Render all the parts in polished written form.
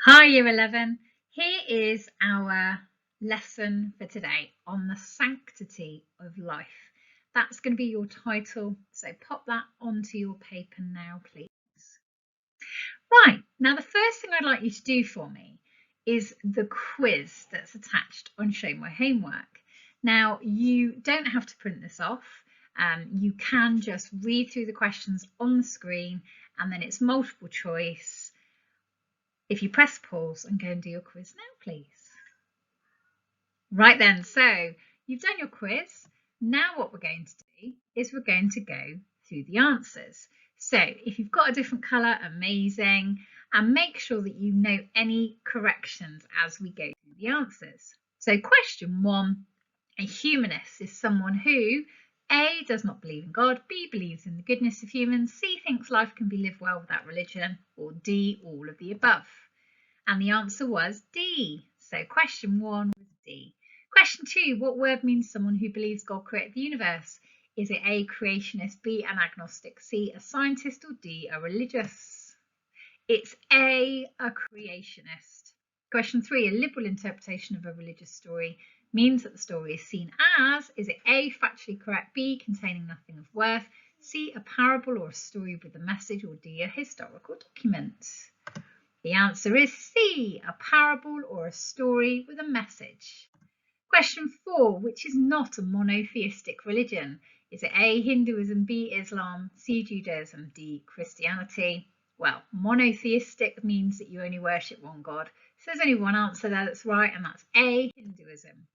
Hi, Year 11. Here is our lesson for today on the sanctity of life. That's going to be your title, so pop that onto your paper now, please. Right, now the first thing I'd like you to do for me is the quiz that's attached on Show My Homework. Now, you don't have to print this off. You can just read through the questions on the screen, and then it's multiple choice. If you press pause and go and do your quiz now, please. Right then, so you've done your quiz. Now what we're going to do is we're going to go through the answers. So if you've got a different colour, amazing. And make sure that you note any corrections as we go through the answers. So question 1, a humanist is someone who A, does not believe in God, B, believes in the goodness of humans, C, thinks life can be lived well without religion, or D, all of the above. And the answer was D. So question 1 was D. Question 2, what word means someone who believes God created the universe? Is it A, creationist, B, an agnostic, C, a scientist, or D, a religious? It's A, creationist. Question 3, a liberal interpretation of a religious story means that the story is seen as, is it A, factually correct, B, containing nothing of worth, C, a parable or a story with a message, or D, a historical document? The answer is C, a parable or a story with a message. Question 4, which is not a monotheistic religion? Is it A, Hinduism, B, Islam, C, Judaism, D, Christianity? Well, monotheistic means that you only worship one God. So there's only one answer there that's right, and that's A, Hinduism.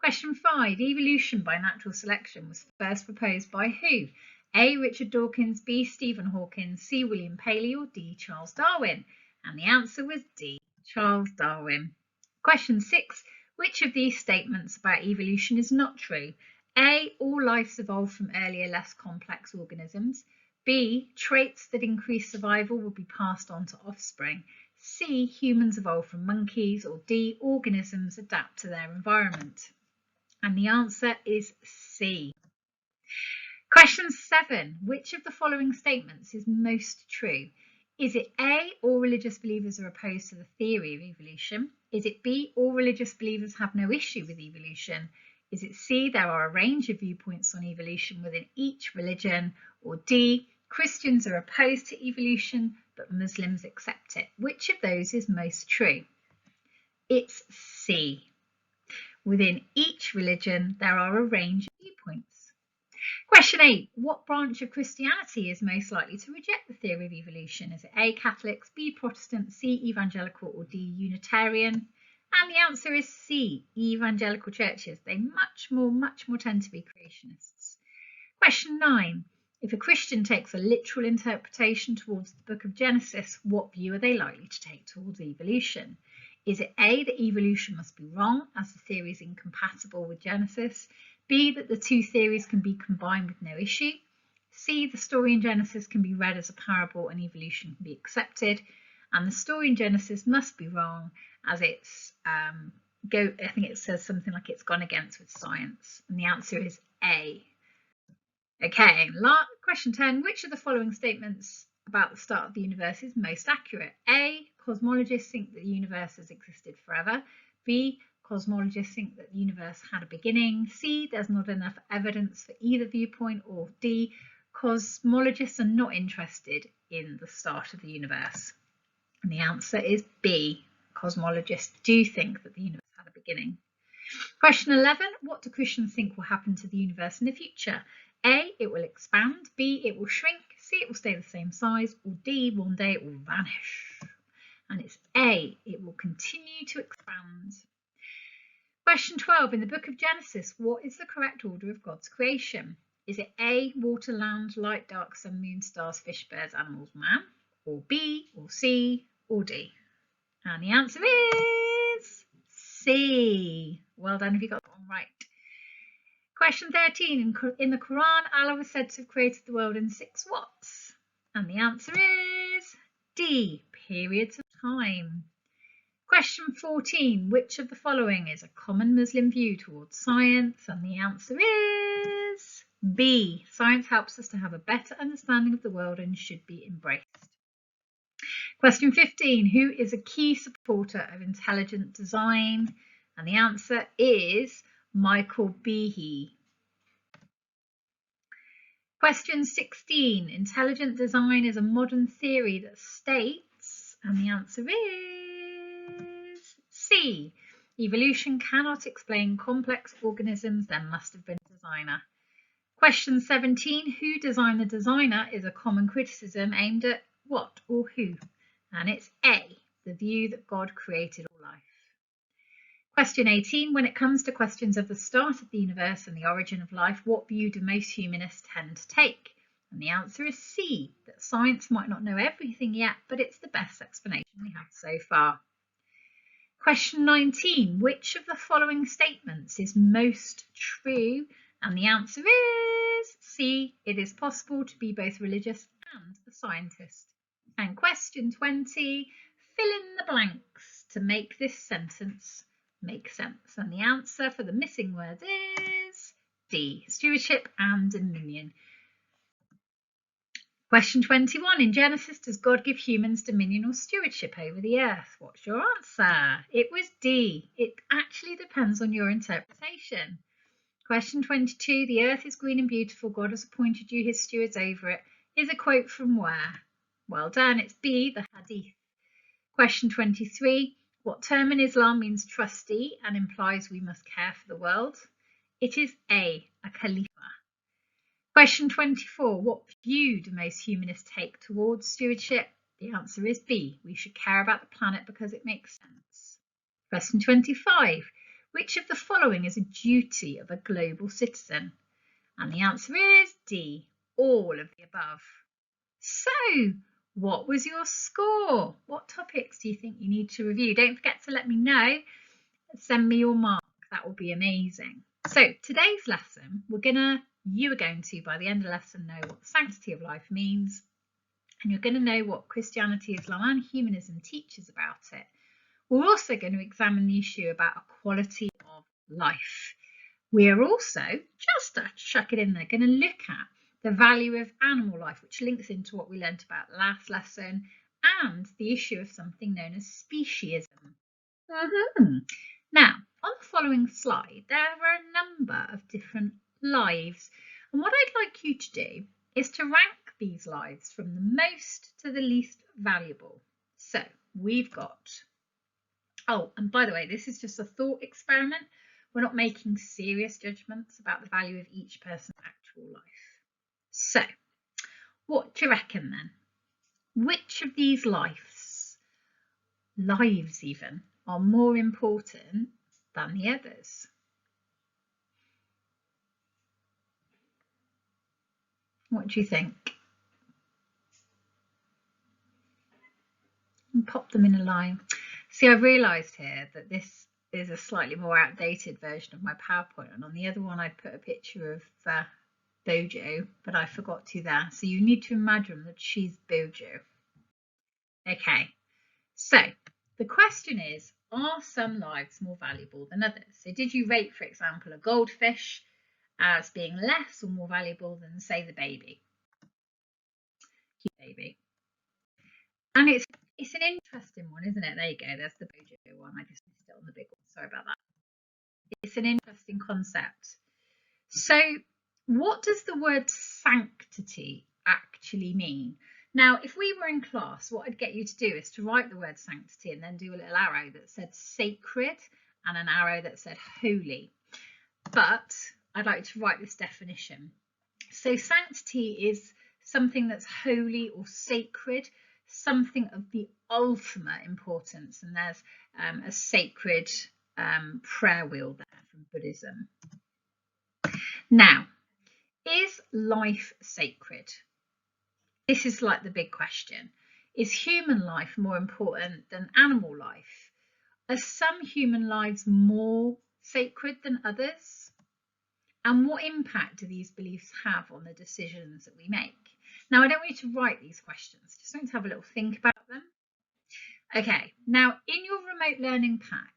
Question 5, evolution by natural selection was first proposed by who? A, Richard Dawkins, B, Stephen Hawking, C, William Paley, or D, Charles Darwin? And the answer was D, Charles Darwin. Question 6, which of these statements about evolution is not true? A, all life evolved from earlier, less complex organisms. B, traits that increase survival will be passed on to offspring. C, humans evolved from monkeys. Or D, organisms adapt to their environment. And the answer is C. Question 7, which of the following statements is most true? Is it A, all religious believers are opposed to the theory of evolution? Is it B, all religious believers have no issue with evolution? Is it C, there are a range of viewpoints on evolution within each religion? Or D, Christians are opposed to evolution, but Muslims accept it? Which of those is most true? It's C. Within each religion, there are a range of viewpoints. Question 8, what branch of Christianity is most likely to reject the theory of evolution? Is it A, Catholics, B, Protestant, C, Evangelical, or D, Unitarian? And the answer is C, Evangelical churches. They much more tend to be creationists. Question 9, if a Christian takes a literal interpretation towards the book of Genesis, what view are they likely to take towards evolution? Is it A, that evolution must be wrong, as the theory is incompatible with Genesis? B, that the two theories can be combined with no issue? C, the story in Genesis can be read as a parable and evolution can be accepted? And the story in Genesis must be wrong, as it's I think it says something like it's gone against with science. And the answer is A. Okay, question 10, which of the following statements about the start of the universe is most accurate? A, cosmologists think that the universe has existed forever. B, cosmologists think that the universe had a beginning. C, there's not enough evidence for either viewpoint. Or D, cosmologists are not interested in the start of the universe. And the answer is B, cosmologists do think that the universe had a beginning. Question 11, what do Christians think will happen to the universe in the future? A, it will expand. B, it will shrink. C, it will stay the same size. Or D, one day it will vanish. And it's A, it will continue to expand. Question 12, in the book of Genesis, what is the correct order of God's creation? Is it A, water, land, light, dark, sun, moon, stars, fish, birds, animals, man? Or B, or C, or D? And the answer is C. Well done if you got that one right. Question 13, in the Quran, Allah was said to have created the world in 6 what? And the answer is D, periods of time. Question 14, which of the following is a common Muslim view towards science? And the answer is B, science helps us to have a better understanding of the world and should be embraced. Question 15, who is a key supporter of intelligent design? And the answer is Michael Behe. Question 16, intelligent design is a modern theory that states, and the answer is C, evolution cannot explain complex organisms, there must have been a designer. Question 17, who designed the designer is a common criticism aimed at what or who? And it's A, the view that God created all life. Question 18, when it comes to questions of the start of the universe and the origin of life, what view do most humanists tend to take? And the answer is C, that science might not know everything yet, but it's the best explanation we have so far. Question 19, which of the following statements is most true? And the answer is C, it is possible to be both religious and a scientist. And question 20, fill in the blanks to make this sentence make sense. And the answer for the missing words is D, stewardship and dominion. Question 21, in Genesis, does God give humans dominion or stewardship over the earth? What's your answer? It was D. It actually depends on your interpretation. Question 22, the earth is green and beautiful, God has appointed you his stewards over it, is a quote from where? Well done, it's B, the Hadith. Question 23, what term in Islam means trustee and implies we must care for the world? It is A, a Khalifa. Question 24, what view do most humanists take towards stewardship? The answer is B, we should care about the planet because it makes sense. Question 25, which of the following is a duty of a global citizen? And the answer is D, all of the above. So, what was your score? What topics do you think you need to review? Don't forget to let me know. Send me your mark. That will be amazing. So, today's lesson, you are going to, by the end of the lesson, know what the sanctity of life means. And you're going to know what Christianity, Islam and humanism teaches about it. We're also going to examine the issue about equality of life. We are also, just to chuck it in there, going to look at the value of animal life, which links into what we learnt about last lesson, and the issue of something known as speciesism. Now, on the following slide, there are a number of different lives, and what I'd like you to do is to rank these lives from the most to the least valuable. So we've got, oh, and by the way, this is just a thought experiment. We're not making serious judgments about the value of each person's actual life. So, what do you reckon then? Which of these lives even, are more important than the others? What do you think? And pop them in a line. See, I've realised here that this is a slightly more outdated version of my PowerPoint, and on the other one I put a picture of Bojo, but I forgot to there. So you need to imagine that she's Bojo. Okay, so the question is, are some lives more valuable than others? So did you rate, for example, a goldfish as being less or more valuable than, say, the baby? Cute baby. And it's an interesting one, isn't it? There you go, there's the Bojo one. I just missed it on the big one, sorry about that. It's an interesting concept. So what does the word sanctity actually mean? Now, if we were in class, what I'd get you to do is to write the word sanctity and then do a little arrow that said sacred and an arrow that said holy. But I'd like to write this definition. So sanctity is something that's holy or sacred, something of the ultimate importance. And there's a sacred prayer wheel there from Buddhism. Now, is life sacred? This is like the big question. Is human life more important than animal life? Are some human lives more sacred than others? And what impact do these beliefs have on the decisions that we make? Now, I don't want you to write these questions, just want you to have a little think about them. Okay, now in your remote learning pack,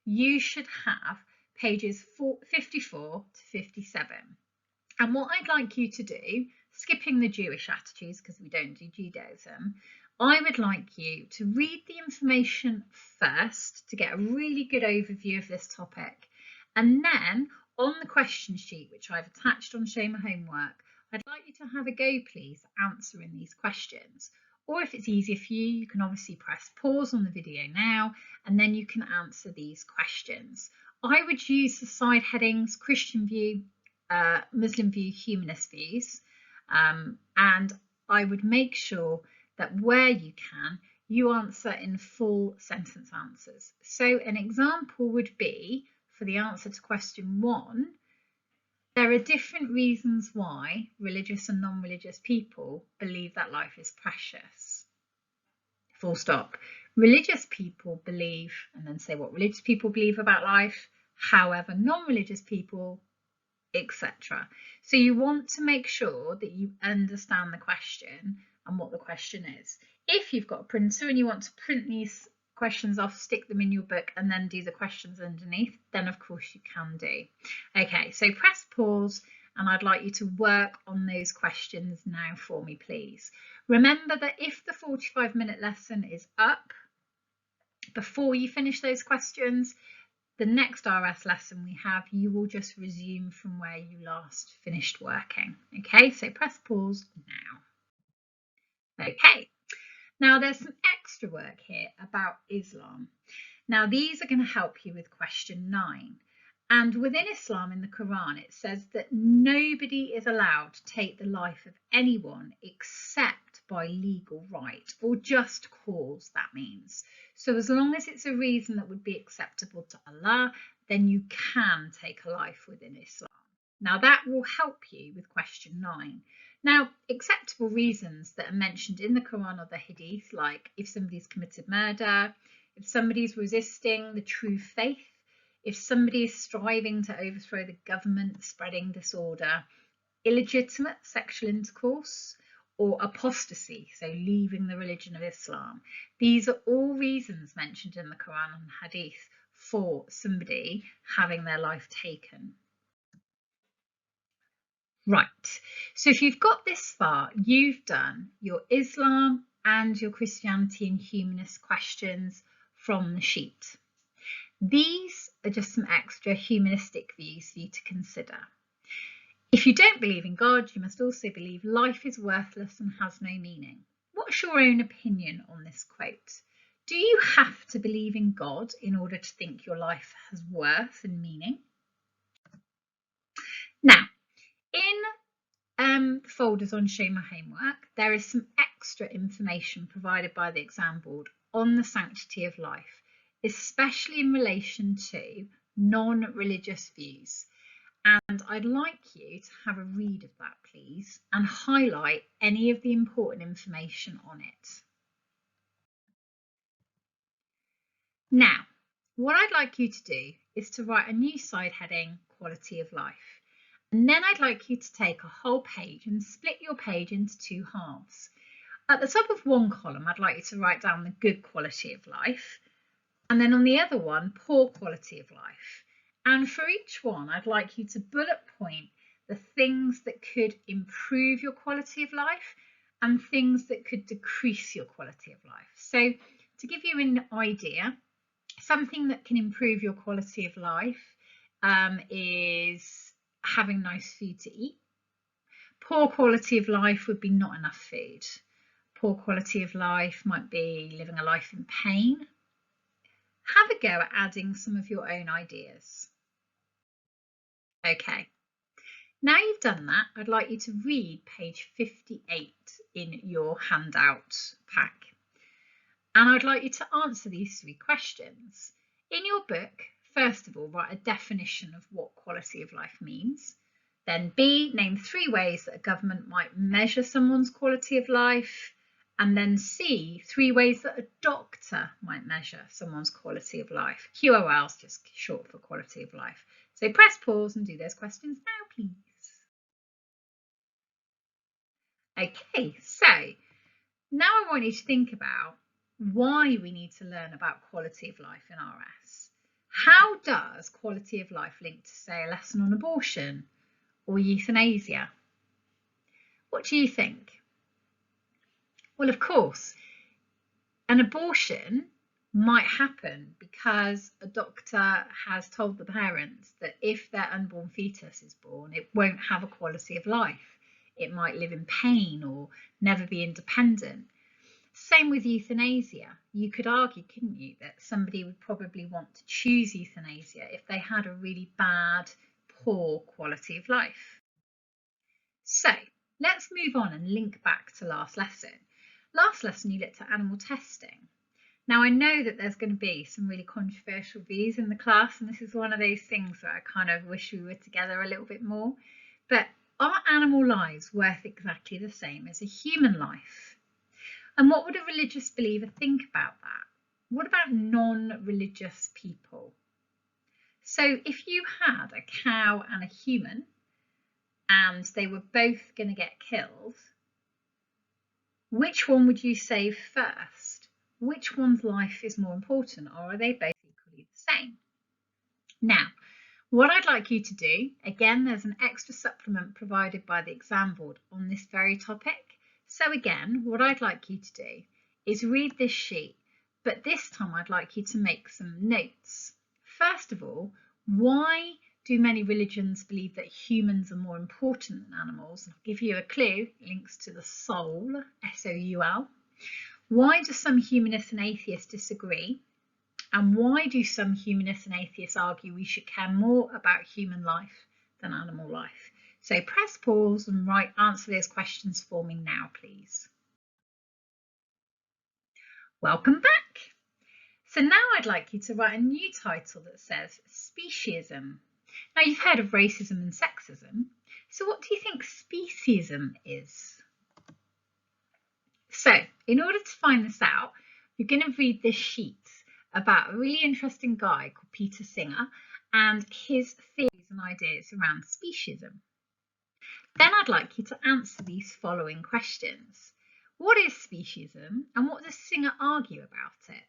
you should have pages 54 to 57. And what I'd like you to do, skipping the Jewish attitudes because we don't do Judaism, I would like you to read the information first to get a really good overview of this topic, and then on the question sheet, which I've attached on Show My Homework, I'd like you to have a go, please, answering these questions. Or if it's easier for you, you can obviously press pause on the video now, and then you can answer these questions. I would use the side headings: Christian view, Muslim view, humanist views, and I would make sure that where you can, you answer in full sentence answers. So an example would be, for the answer to question 1, there are different reasons why religious and non-religious people believe that life is precious. Full stop. Religious people believe, and then say what religious people believe about life, however non-religious people, etc. So you want to make sure that you understand the question and what the question is. If you've got a printer and you want to print these questions off, stick them in your book and then do the questions underneath, then of course you can do. Okay, so press pause and I'd like you to work on those questions now for me, please. Remember that if the 45-minute lesson is up before you finish those questions, the next RS lesson we have, you will just resume from where you last finished working. Okay, so press pause now. Okay, now there's some extra work here about Islam. Now these are going to help you with question 9. And within Islam, in the Quran, it says that nobody is allowed to take the life of anyone except by legal right, or just cause, that means. So as long as it's a reason that would be acceptable to Allah, then you can take a life within Islam. Now that will help you with question 9. Now, acceptable reasons that are mentioned in the Quran or the Hadith, like if somebody's committed murder, if somebody's resisting the true faith, if somebody is striving to overthrow the government, spreading disorder, illegitimate sexual intercourse, or apostasy, so leaving the religion of Islam. These are all reasons mentioned in the Quran and Hadith for somebody having their life taken. Right, so if you've got this far, you've done your Islam and your Christianity and humanist questions from the sheet. These are just some extra humanistic views for you to consider. If you don't believe in God, you must also believe life is worthless and has no meaning. What's your own opinion on this quote? Do you have to believe in God in order to think your life has worth and meaning? Now, in the folders on Show My Homework, there is some extra information provided by the exam board on the sanctity of life, especially in relation to non-religious views. And I'd like you to have a read of that, please, and highlight any of the important information on it. Now, what I'd like you to do is to write a new side heading, Quality of Life. And then I'd like you to take a whole page and split your page into 2 halves. At the top of one column, I'd like you to write down the good quality of life. And then on the other one, poor quality of life. And for each one, I'd like you to bullet point the things that could improve your quality of life and things that could decrease your quality of life. So to give you an idea, something that can improve your quality of life is having nice food to eat. Poor quality of life would be not enough food. Poor quality of life might be living a life in pain. Have a go at adding some of your own ideas. Okay, now you've done that, I'd like you to read page 58 in your handout pack. And I'd like you to answer these 3 questions. In your book, first of all, write a definition of what quality of life means. Then B, name 3 ways that a government might measure someone's quality of life. And then C, 3 ways that a doctor might measure someone's quality of life. QOL is just short for quality of life. So press pause and do those questions now, please. Okay, so now I want you to think about why we need to learn about quality of life in RS. How does quality of life link to, say, a lesson on abortion or euthanasia? What do you think? Well, of course, An abortion might happen because a doctor has told the parents that if their unborn fetus is born, it won't have a quality of life. It might live in pain or never be independent. Same with euthanasia. You could argue, couldn't you, that somebody would probably want to choose euthanasia if they had a really bad, poor quality of life. So let's move on and link back to last lesson. Last lesson you looked at animal testing. Now I know that there's going to be some really controversial views in the class, and this is one of those things that I kind of wish we were together a little bit more. But are animal lives worth exactly the same as a human life? And what would a religious believer think about that? What about non-religious people? So if you had a cow and a human and they were both going to get killed, which one would you save first? Which one's life is more important, or are they both equally the same? Now, what I'd like you to do, again, there's an extra supplement provided by the exam board on this very topic. So again, what I'd like you to do is read this sheet, but this time I'd like you to make some notes. First of all, why do many religions believe that humans are more important than animals? I'll give you a clue, links to the soul, S-O-U-L. Why do some humanists and atheists disagree? And why do some humanists and atheists argue we should care more about human life than animal life? So press pause and answer those questions for me now, please. Welcome back. So now I'd like you to write a new title that says Speciesism. Now you've heard of racism and sexism. So what do you think speciesism is? So in order to find this out, you're going to read this sheet about a really interesting guy called Peter Singer and his theories and ideas around speciesism. Then I'd like you to answer these following questions. What is speciesism and what does Singer argue about it?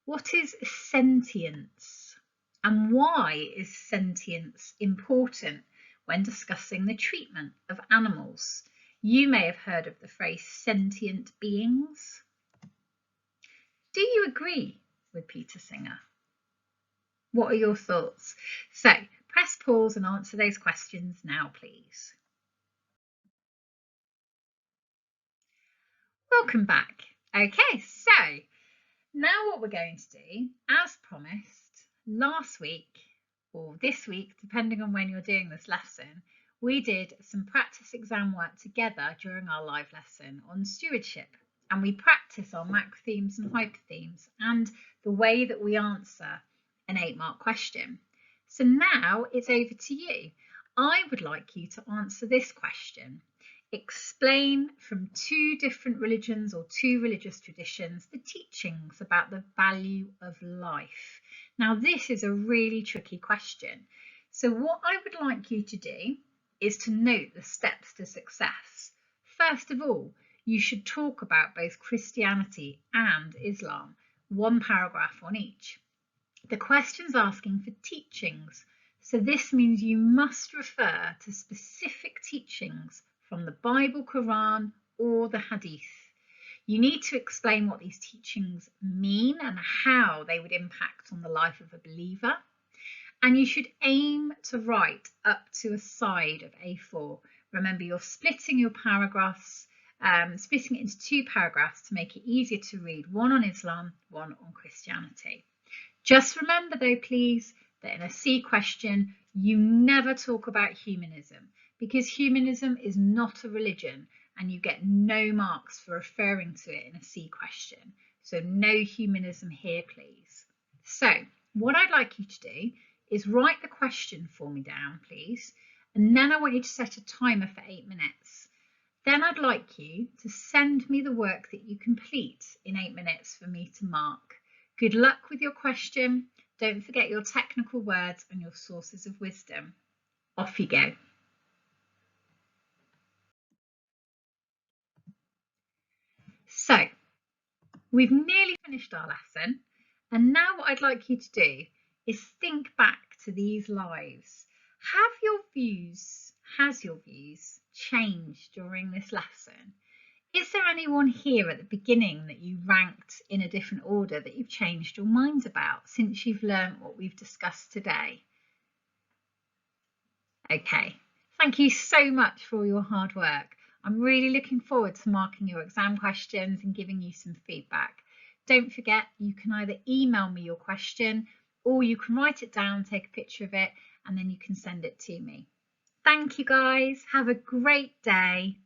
What is sentience and why is sentience important when discussing the treatment of animals? You may have heard of the phrase sentient beings. Do you agree with Peter Singer? What are your thoughts? So press pause and answer those questions now, please. Welcome back. Okay, so now what we're going to do, as promised, last week or this week, depending on when you're doing this lesson, we did some practice exam work together during our live lesson on stewardship, and we practice our macro themes and hyper themes and the way that we answer an 8-mark question. So now it's over to you. I would like you to answer this question. Explain from 2 different religions or 2 religious traditions the teachings about the value of life. Now this is a really tricky question. So what I would like you to do is to note the steps to success. First of all, you should talk about both Christianity and Islam, 1 paragraph on each. The question's asking for teachings, so this means you must refer to specific teachings from the Bible, Quran, or the Hadith. You need to explain what these teachings mean and how they would impact on the life of a believer. And you should aim to write up to a side of A4. Remember, you're splitting your paragraphs, splitting it into 2 paragraphs to make it easier to read, 1 on Islam, 1 on Christianity. Just remember though, please, that in a C question, you never talk about humanism, because humanism is not a religion and you get no marks for referring to it in a C question. So no humanism here, please. So what I'd like you to do is write the question for me down, please. And then I want you to set a timer for 8 minutes. Then I'd like you to send me the work that you complete in 8 minutes for me to mark. Good luck with your question. Don't forget your technical words and your sources of wisdom. Off you go. So we've nearly finished our lesson, and now what I'd like you to do is think back to these lives. Has your views changed during this lesson? Is there anyone here at the beginning that you ranked in a different order that you've changed your minds about since you've learned what we've discussed today? Okay, thank you so much for all your hard work. I'm really looking forward to marking your exam questions and giving you some feedback. Don't forget, you can either email me your question or you can write it down, take a picture of it, and then you can send it to me. Thank you guys. Have a great day.